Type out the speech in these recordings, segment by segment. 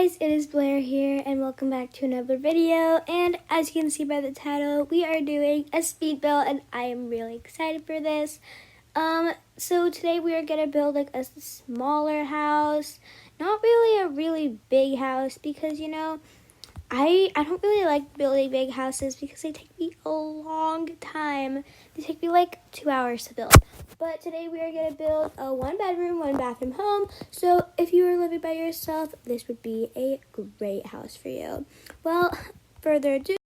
guys, it is Blair here and welcome back to another video. And as you can see by the title, we are doing a speed build and I am really excited for this. So today we are gonna build like a smaller house, not really a really big house because I don't really like building big houses because they take me a long time. They take me like 2 hours to build. But today we are going to build a 1-bedroom, 1-bathroom home. So if you were living by yourself, this would be a great house for you. Well, further ado.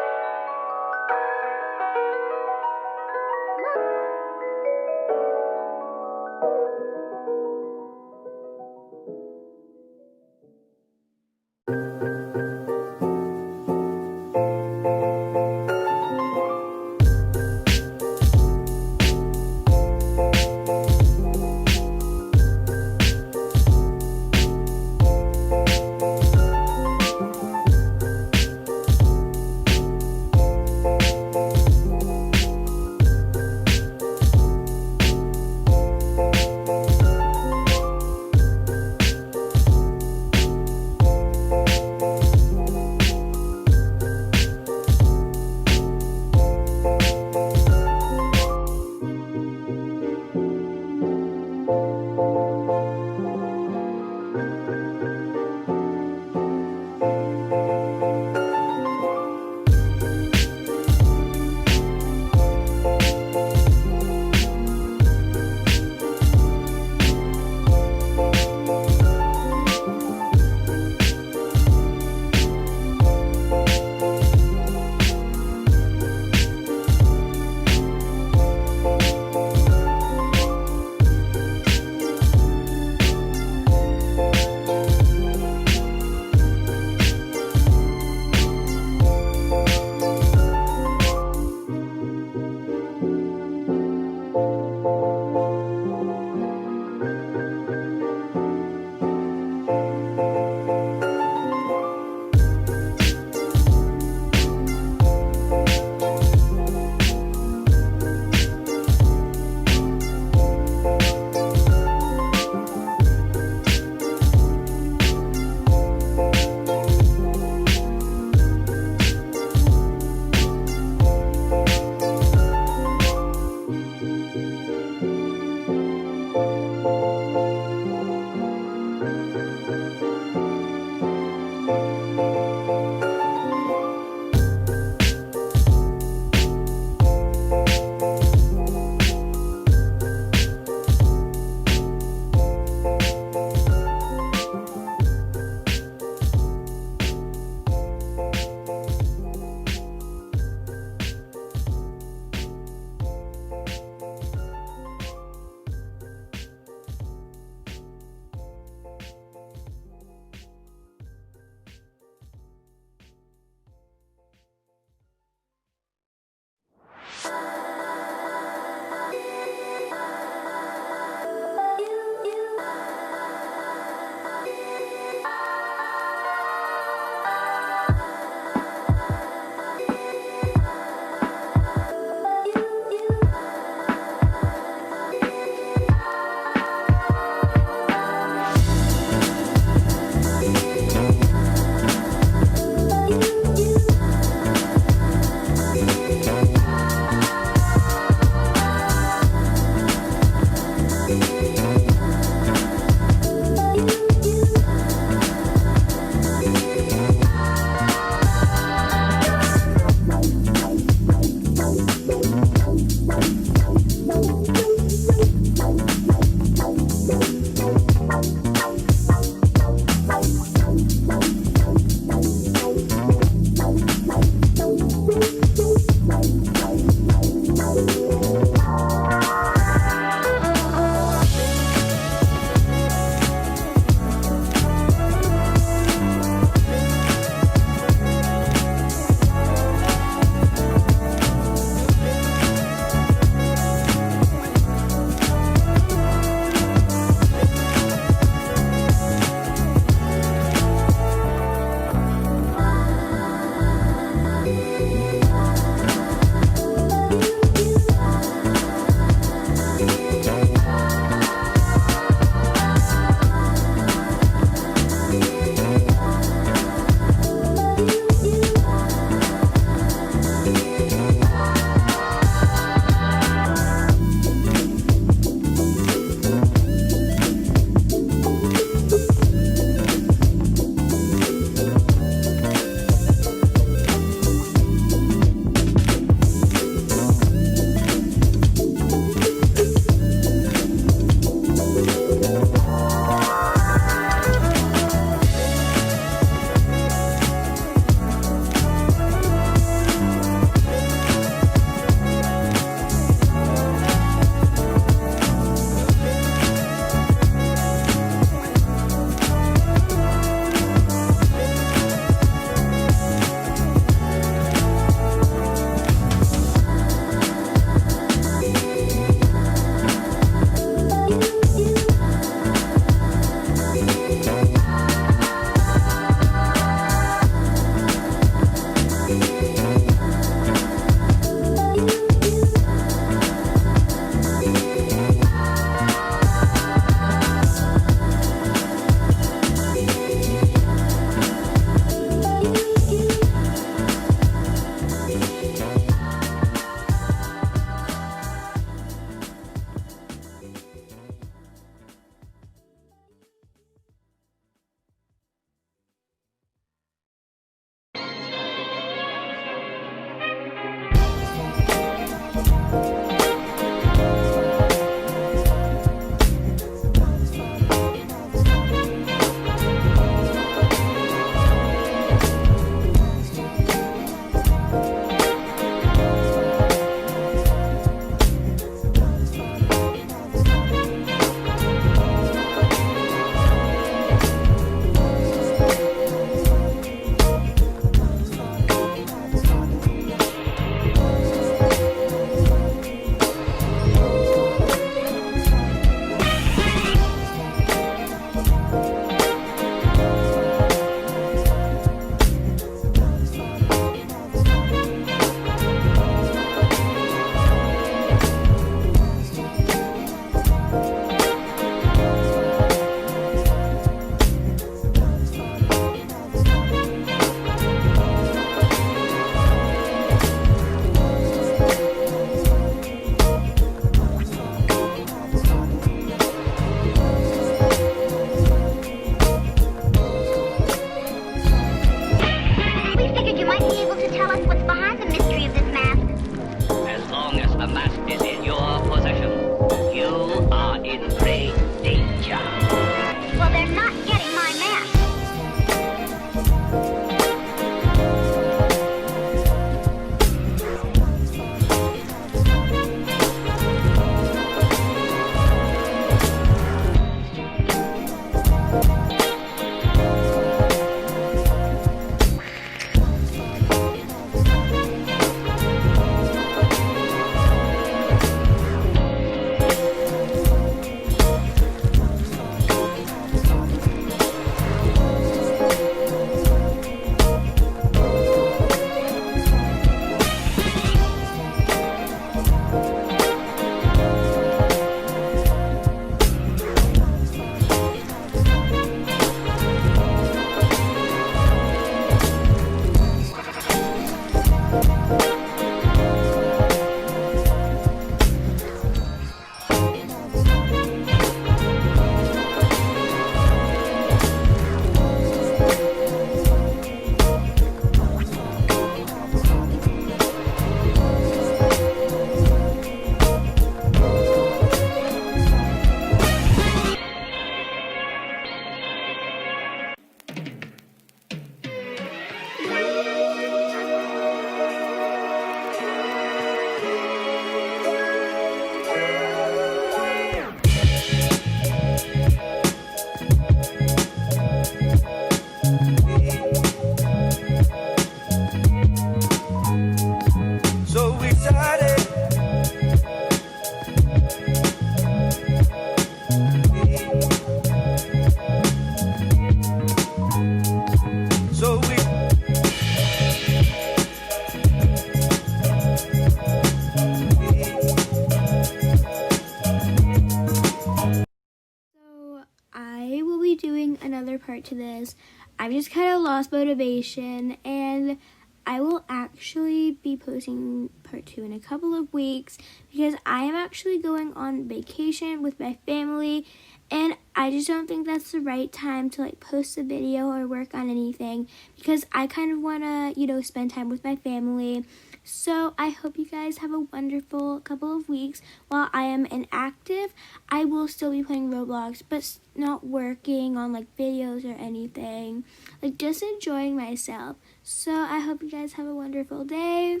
part to this. I've just kind of lost motivation, and I will actually be posting part 2 in a couple of weeks because I am actually going on vacation with my family, and I just don't think that's the right time to like post a video or work on anything because I kind of want to, spend time with my family. So I hope you guys have a wonderful couple of weeks. While I am inactive, I will still be playing Roblox, but not working on like videos or anything. Like just enjoying myself. So I hope you guys have a wonderful day.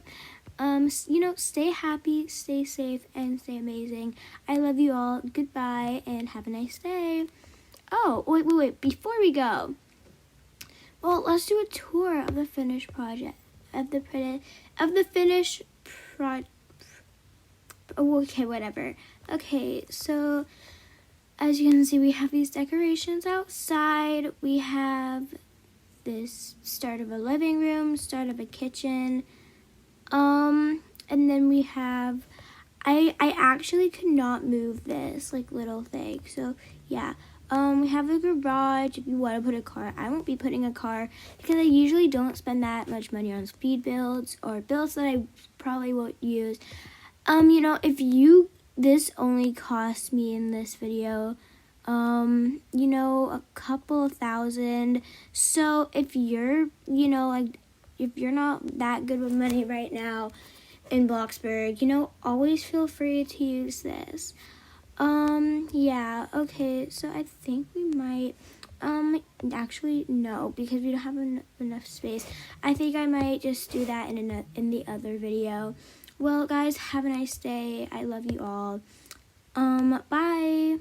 Stay happy, stay safe, and stay amazing. I love you all. Goodbye, and have a nice day. Oh, wait. Before we go, well, let's do a tour of the finished project. Okay, whatever. Okay, so as you can see, we have these decorations outside. We have this start of a living room, start of a kitchen. And then we have, I actually could not move this like little thing. So yeah. We have a garage if you want to put a car. I won't be putting a car because I usually don't spend that much money on speed builds or builds that I probably won't use. This only cost me in this video, a couple of $1,000. So if you're, if you're not that good with money right now in Bloxberg, always feel free to use this. Yeah, okay, so I think we might, actually, no, because we don't have enough space. I think I might just do that in the other video. Well, guys, have a nice day. I love you all. Bye.